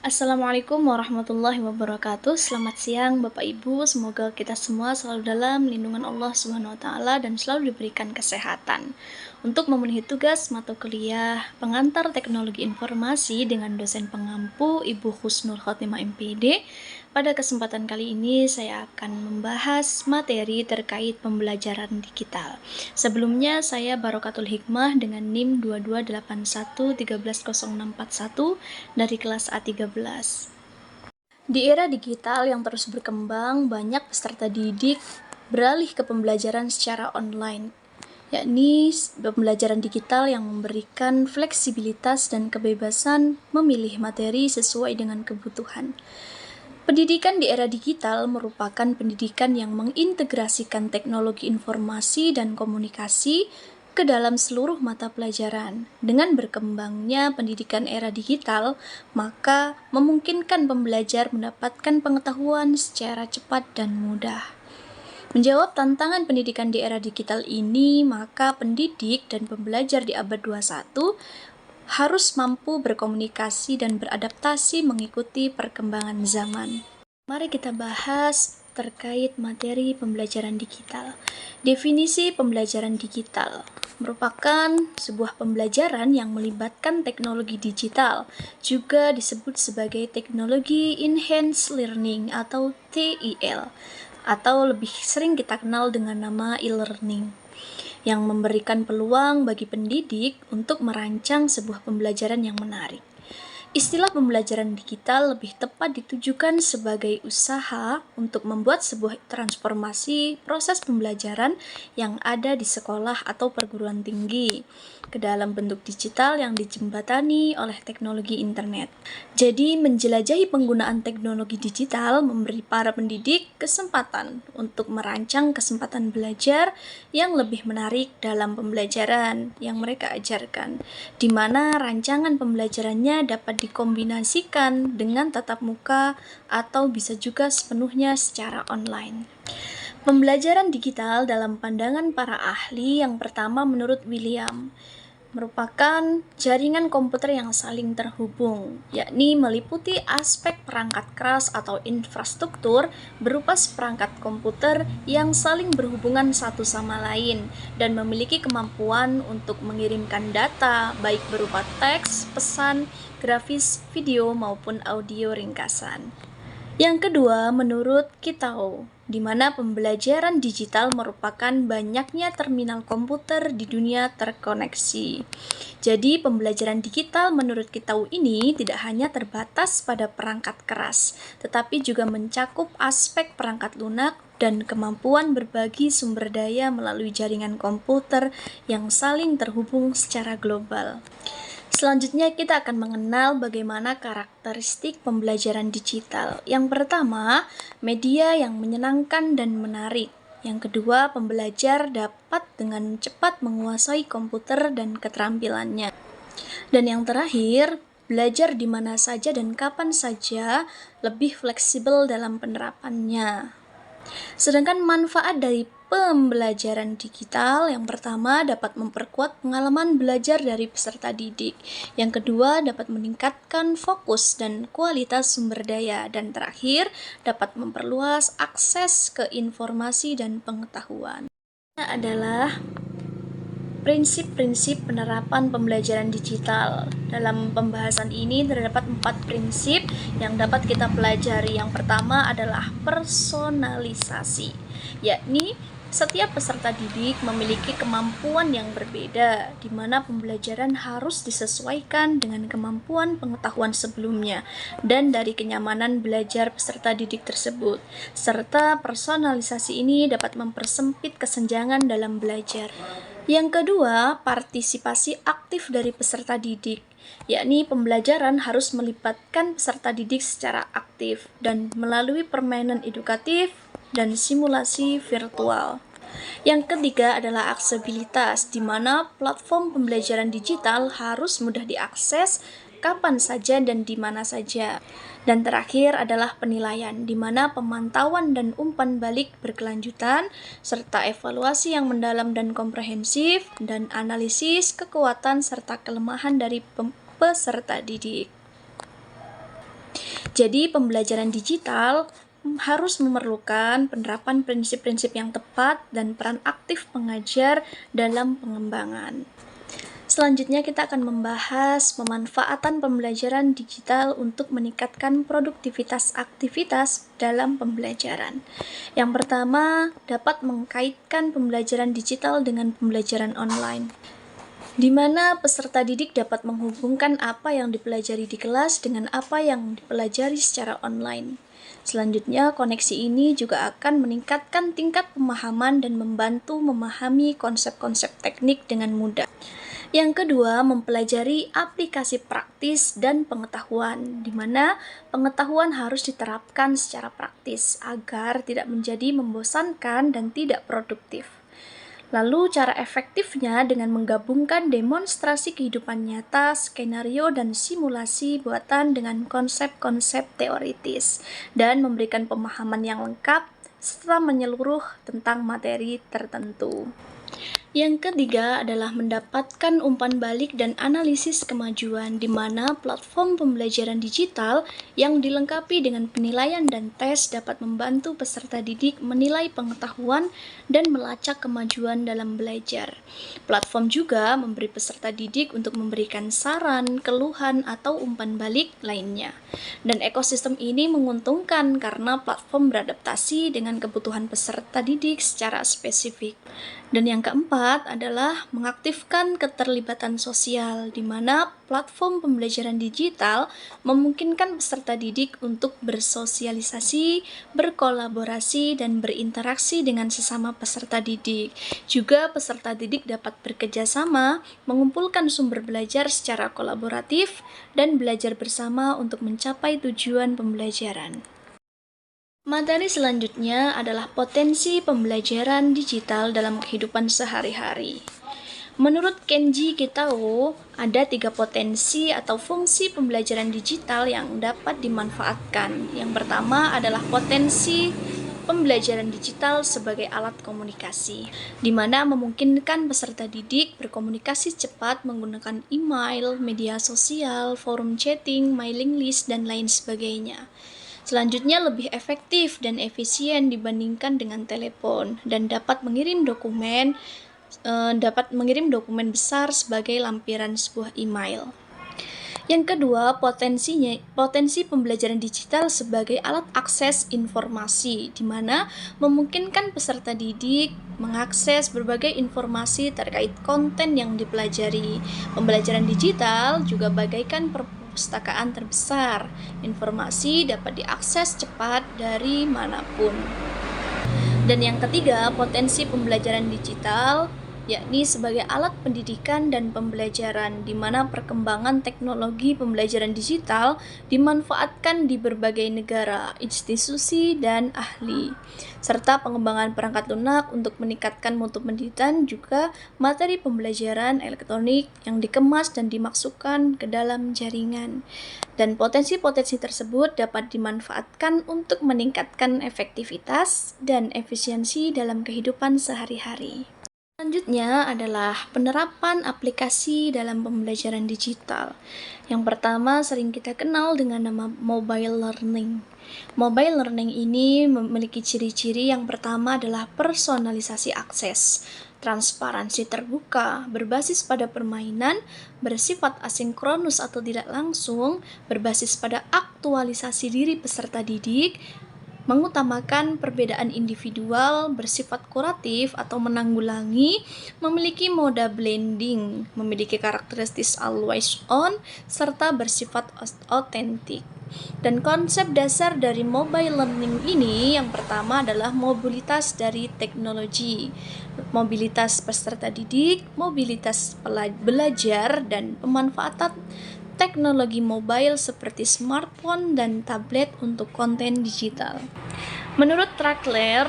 Assalamualaikum warahmatullahi wabarakatuh. Selamat siang Bapak Ibu, semoga kita semua selalu dalam lindungan Allah Subhanahu wa taala dan selalu diberikan kesehatan. Untuk memenuhi tugas mata kuliah pengantar teknologi informasi dengan dosen pengampu Ibu Husnul Khotimah MPD, pada kesempatan kali ini saya akan membahas materi terkait pembelajaran digital. Sebelumnya saya Barokatul Hikmah dengan NIM 2281130641 dari kelas A13. Di era digital yang terus berkembang, banyak peserta didik beralih ke pembelajaran secara online, yakni pembelajaran digital yang memberikan fleksibilitas dan kebebasan memilih materi sesuai dengan kebutuhan. Pendidikan di era digital merupakan pendidikan yang mengintegrasikan teknologi informasi dan komunikasi ke dalam seluruh mata pelajaran. Dengan berkembangnya pendidikan era digital, maka memungkinkan pembelajar mendapatkan pengetahuan secara cepat dan mudah. Menjawab tantangan pendidikan di era digital ini, maka pendidik dan pembelajar di abad 21 harus mampu berkomunikasi dan beradaptasi mengikuti perkembangan zaman. Mari kita bahas terkait materi pembelajaran digital. Definisi pembelajaran digital merupakan sebuah pembelajaran yang melibatkan teknologi digital, juga disebut sebagai teknologi enhanced learning atau TEL, atau lebih sering kita kenal dengan nama e-learning, yang memberikan peluang bagi pendidik untuk merancang sebuah pembelajaran yang menarik. Istilah pembelajaran digital lebih tepat ditujukan sebagai usaha untuk membuat sebuah transformasi proses pembelajaran yang ada di sekolah atau perguruan tinggi ke dalam bentuk digital yang dijembatani oleh teknologi internet. Jadi, menjelajahi penggunaan teknologi digital memberi para pendidik kesempatan untuk merancang kesempatan belajar yang lebih menarik dalam pembelajaran yang mereka ajarkan, di mana rancangan pembelajarannya dapat dikombinasikan dengan tatap muka atau bisa juga sepenuhnya secara online. Pembelajaran digital dalam pandangan para ahli yang pertama menurut William merupakan jaringan komputer yang saling terhubung, yakni meliputi aspek perangkat keras atau infrastruktur berupa seperangkat komputer yang saling berhubungan satu sama lain dan memiliki kemampuan untuk mengirimkan data baik berupa teks, pesan, grafis, video maupun audio ringkasan. Yang kedua, menurut Kitao, di mana pembelajaran digital merupakan banyaknya terminal komputer di dunia terkoneksi. Jadi, pembelajaran digital menurut Kitao ini tidak hanya terbatas pada perangkat keras, tetapi juga mencakup aspek perangkat lunak dan kemampuan berbagi sumber daya melalui jaringan komputer yang saling terhubung secara global. Selanjutnya kita akan mengenal bagaimana karakteristik pembelajaran digital. Yang pertama, media yang menyenangkan dan menarik. Yang kedua, pembelajar dapat dengan cepat menguasai komputer dan keterampilannya. Dan yang terakhir, belajar di mana saja dan kapan saja, lebih fleksibel dalam penerapannya. Sedangkan manfaat dari pembelajaran digital yang pertama dapat memperkuat pengalaman belajar dari peserta didik, yang kedua dapat meningkatkan fokus dan kualitas sumber daya, dan terakhir dapat memperluas akses ke informasi dan pengetahuan. Ini adalah prinsip-prinsip penerapan pembelajaran digital. Dalam pembahasan ini terdapat 4 prinsip yang dapat kita pelajari. Yang pertama adalah personalisasi, yakni setiap peserta didik memiliki kemampuan yang berbeda, di mana pembelajaran harus disesuaikan dengan kemampuan pengetahuan sebelumnya dan dari kenyamanan belajar peserta didik tersebut. Serta personalisasi ini dapat mempersempit kesenjangan dalam belajar. Yang kedua, partisipasi aktif dari peserta didik, yakni pembelajaran harus melibatkan peserta didik secara aktif dan melalui permainan edukatif dan simulasi virtual. Yang ketiga adalah aksesibilitas, di mana platform pembelajaran digital harus mudah diakses kapan saja dan di mana saja. Dan terakhir adalah penilaian, di mana pemantauan dan umpan balik berkelanjutan, serta evaluasi yang mendalam dan komprehensif, dan analisis kekuatan serta kelemahan dari peserta didik. Jadi, pembelajaran digital harus memerlukan penerapan prinsip-prinsip yang tepat dan peran aktif pengajar dalam pengembangan. Selanjutnya kita akan membahas pemanfaatan pembelajaran digital untuk meningkatkan produktivitas aktivitas dalam pembelajaran. Yang pertama, dapat mengkaitkan pembelajaran digital dengan pembelajaran online, di mana peserta didik dapat menghubungkan apa yang dipelajari di kelas dengan apa yang dipelajari secara online. Selanjutnya, koneksi ini juga akan meningkatkan tingkat pemahaman dan membantu memahami konsep-konsep teknik dengan mudah. Yang kedua, mempelajari aplikasi praktis dan pengetahuan, di mana pengetahuan harus diterapkan secara praktis agar tidak menjadi membosankan dan tidak produktif. Lalu, cara efektifnya dengan menggabungkan demonstrasi kehidupan nyata, skenario, dan simulasi buatan dengan konsep-konsep teoritis, dan memberikan pemahaman yang lengkap serta menyeluruh tentang materi tertentu. Yang ketiga adalah mendapatkan umpan balik dan analisis kemajuan, di mana platform pembelajaran digital yang dilengkapi dengan penilaian dan tes dapat membantu peserta didik menilai pengetahuan dan melacak kemajuan dalam belajar. Platform juga memberi peserta didik untuk memberikan saran, keluhan, atau umpan balik lainnya. Dan ekosistem ini menguntungkan karena platform beradaptasi dengan kebutuhan peserta didik secara spesifik. Dan yang keempat adalah mengaktifkan keterlibatan sosial, di mana platform pembelajaran digital memungkinkan peserta didik untuk bersosialisasi, berkolaborasi, dan berinteraksi dengan sesama peserta didik. Juga peserta didik dapat bekerjasama, mengumpulkan sumber belajar secara kolaboratif, dan belajar bersama untuk mencapai tujuan pembelajaran. Materi selanjutnya adalah potensi pembelajaran digital dalam kehidupan sehari-hari. Menurut Kenji Kitao, ada 3 potensi atau fungsi pembelajaran digital yang dapat dimanfaatkan. Yang pertama adalah potensi pembelajaran digital sebagai alat komunikasi, di mana memungkinkan peserta didik berkomunikasi cepat menggunakan email, media sosial, forum chatting, mailing list, dan lain sebagainya. Selanjutnya, lebih efektif dan efisien dibandingkan dengan telepon, dan dapat mengirim dokumen besar sebagai lampiran sebuah email. Yang kedua, potensi pembelajaran digital sebagai alat akses informasi, di mana memungkinkan peserta didik mengakses berbagai informasi terkait konten yang dipelajari. Pembelajaran digital juga bagaikan perpustakaan terbesar. Informasi dapat diakses cepat dari manapun. Dan yang ketiga, potensi pembelajaran digital yakni sebagai alat pendidikan dan pembelajaran, di mana perkembangan teknologi pembelajaran digital dimanfaatkan di berbagai negara, institusi, dan ahli, serta pengembangan perangkat lunak untuk meningkatkan mutu pendidikan, juga materi pembelajaran elektronik yang dikemas dan dimasukkan ke dalam jaringan. Dan potensi-potensi tersebut dapat dimanfaatkan untuk meningkatkan efektivitas dan efisiensi dalam kehidupan sehari-hari. Selanjutnya adalah penerapan aplikasi dalam pembelajaran digital. Yang pertama sering kita kenal dengan nama mobile learning. Mobile learning ini memiliki ciri-ciri. Yang pertama adalah personalisasi akses, transparansi terbuka, berbasis pada permainan, bersifat asinkronus atau tidak langsung, berbasis pada aktualisasi diri peserta didik, mengutamakan perbedaan individual, bersifat kuratif atau menanggulangi, memiliki moda blending, memiliki karakteristik always on, serta bersifat otentik. Dan konsep dasar dari mobile learning ini yang pertama adalah mobilitas dari teknologi, mobilitas peserta didik, mobilitas belajar, dan pemanfaatan teknologi mobile seperti smartphone dan tablet untuk konten digital. Menurut Trakler,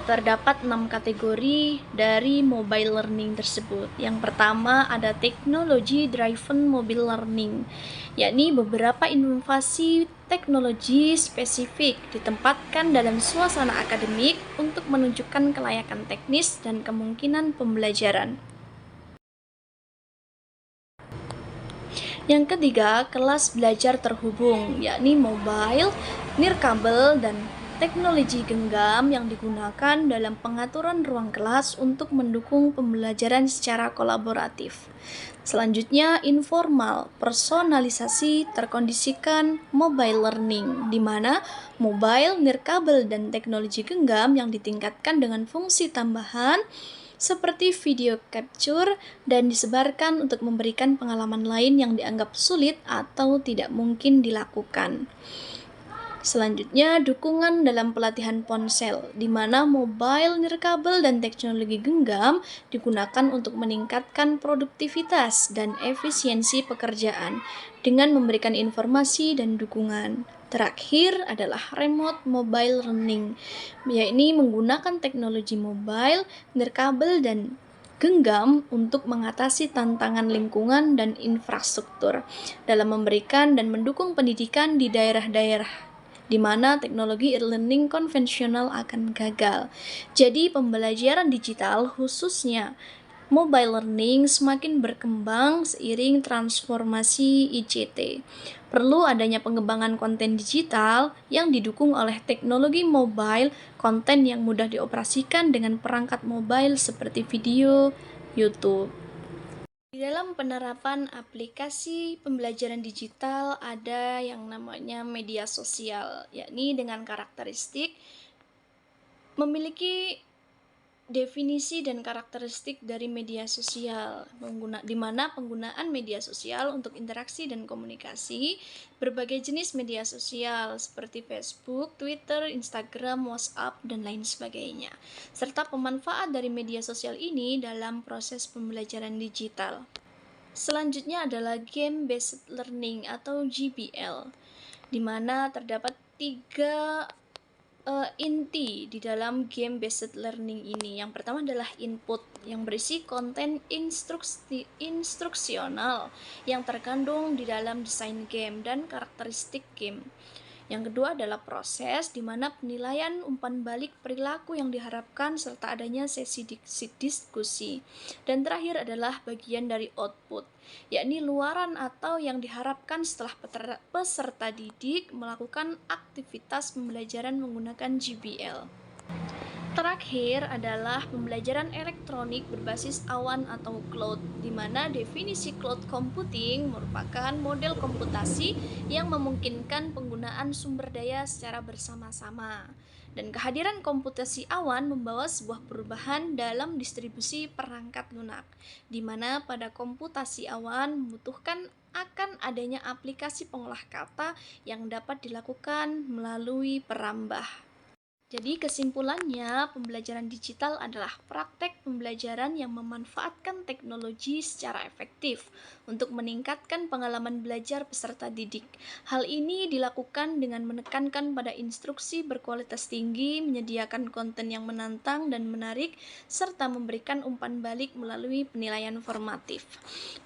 terdapat 6 kategori dari mobile learning tersebut. Yang pertama ada technology driven mobile learning, yakni beberapa inovasi teknologi spesifik ditempatkan dalam suasana akademik untuk menunjukkan kelayakan teknis dan kemungkinan pembelajaran. Yang ketiga, kelas belajar terhubung, yakni mobile, nirkabel, dan teknologi genggam yang digunakan dalam pengaturan ruang kelas untuk mendukung pembelajaran secara kolaboratif. Selanjutnya, informal, personalisasi terkondisikan mobile learning, di mana mobile, nirkabel, dan teknologi genggam yang ditingkatkan dengan fungsi tambahan seperti video capture dan disebarkan untuk memberikan pengalaman lain yang dianggap sulit atau tidak mungkin dilakukan. Selanjutnya, dukungan dalam pelatihan ponsel, di mana mobile, nirkabel, dan teknologi genggam digunakan untuk meningkatkan produktivitas dan efisiensi pekerjaan dengan memberikan informasi dan dukungan. Terakhir adalah remote mobile learning, yakni menggunakan teknologi mobile, nirkabel, dan genggam untuk mengatasi tantangan lingkungan dan infrastruktur dalam memberikan dan mendukung pendidikan di daerah-daerah di mana teknologi e-learning konvensional akan gagal. Jadi pembelajaran digital khususnya mobile learning semakin berkembang seiring transformasi ICT. Perlu adanya pengembangan konten digital yang didukung oleh teknologi mobile, konten yang mudah dioperasikan dengan perangkat mobile seperti video, YouTube. Di dalam penerapan aplikasi pembelajaran digital ada yang namanya media sosial, yakni dengan karakteristik memiliki definisi dan karakteristik dari media sosial, di mana penggunaan media sosial untuk interaksi dan komunikasi, berbagai jenis media sosial seperti Facebook, Twitter, Instagram, WhatsApp, dan lain sebagainya, serta pemanfaat dari media sosial ini dalam proses pembelajaran digital. Selanjutnya adalah game-based learning atau GBL, di mana terdapat 3 inti di dalam game-based learning ini. Yang pertama adalah input yang berisi konten instruksional yang terkandung di dalam desain game dan karakteristik game. Yang kedua adalah proses, di mana penilaian umpan balik perilaku yang diharapkan serta adanya sesi diskusi. Dan terakhir adalah bagian dari output, yakni luaran atau yang diharapkan setelah peserta didik melakukan aktivitas pembelajaran menggunakan GBL. Terakhir adalah pembelajaran elektronik berbasis awan atau cloud, di mana definisi cloud computing merupakan model komputasi yang memungkinkan penggunaan sumber daya secara bersama-sama. Dan kehadiran komputasi awan membawa sebuah perubahan dalam distribusi perangkat lunak, di mana pada komputasi awan membutuhkan akan adanya aplikasi pengolah kata yang dapat dilakukan melalui perambah. Jadi kesimpulannya, pembelajaran digital adalah praktek pembelajaran yang memanfaatkan teknologi secara efektif untuk meningkatkan pengalaman belajar peserta didik. Hal ini dilakukan dengan menekankan pada instruksi berkualitas tinggi, menyediakan konten yang menantang dan menarik, serta memberikan umpan balik melalui penilaian formatif.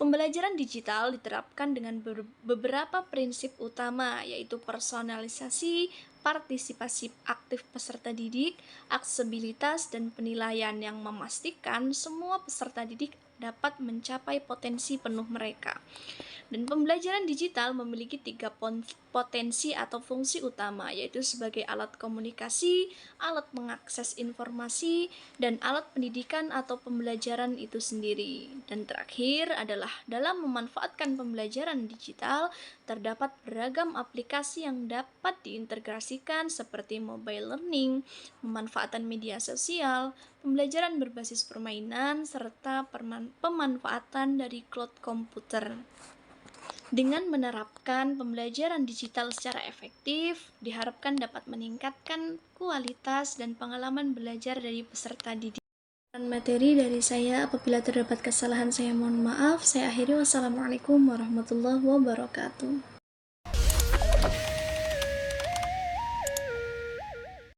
Pembelajaran digital diterapkan dengan beberapa prinsip utama, yaitu personalisasi, partisipasi aktif peserta didik, aksesibilitas, dan penilaian yang memastikan semua peserta didik dapat mencapai potensi penuh mereka. Dan pembelajaran digital memiliki 3 potensi atau fungsi utama, yaitu sebagai alat komunikasi, alat mengakses informasi, dan alat pendidikan atau pembelajaran itu sendiri. Dan terakhir adalah dalam memanfaatkan pembelajaran digital, terdapat beragam aplikasi yang dapat diintegrasikan seperti mobile learning, pemanfaatan media sosial, pembelajaran berbasis permainan, serta pemanfaatan dari cloud komputer. Dengan menerapkan pembelajaran digital secara efektif, diharapkan dapat meningkatkan kualitas dan pengalaman belajar dari peserta didik. Materi dari saya, apabila terdapat kesalahan saya mohon maaf. Saya akhiri, wassalamualaikum warahmatullahi wabarakatuh.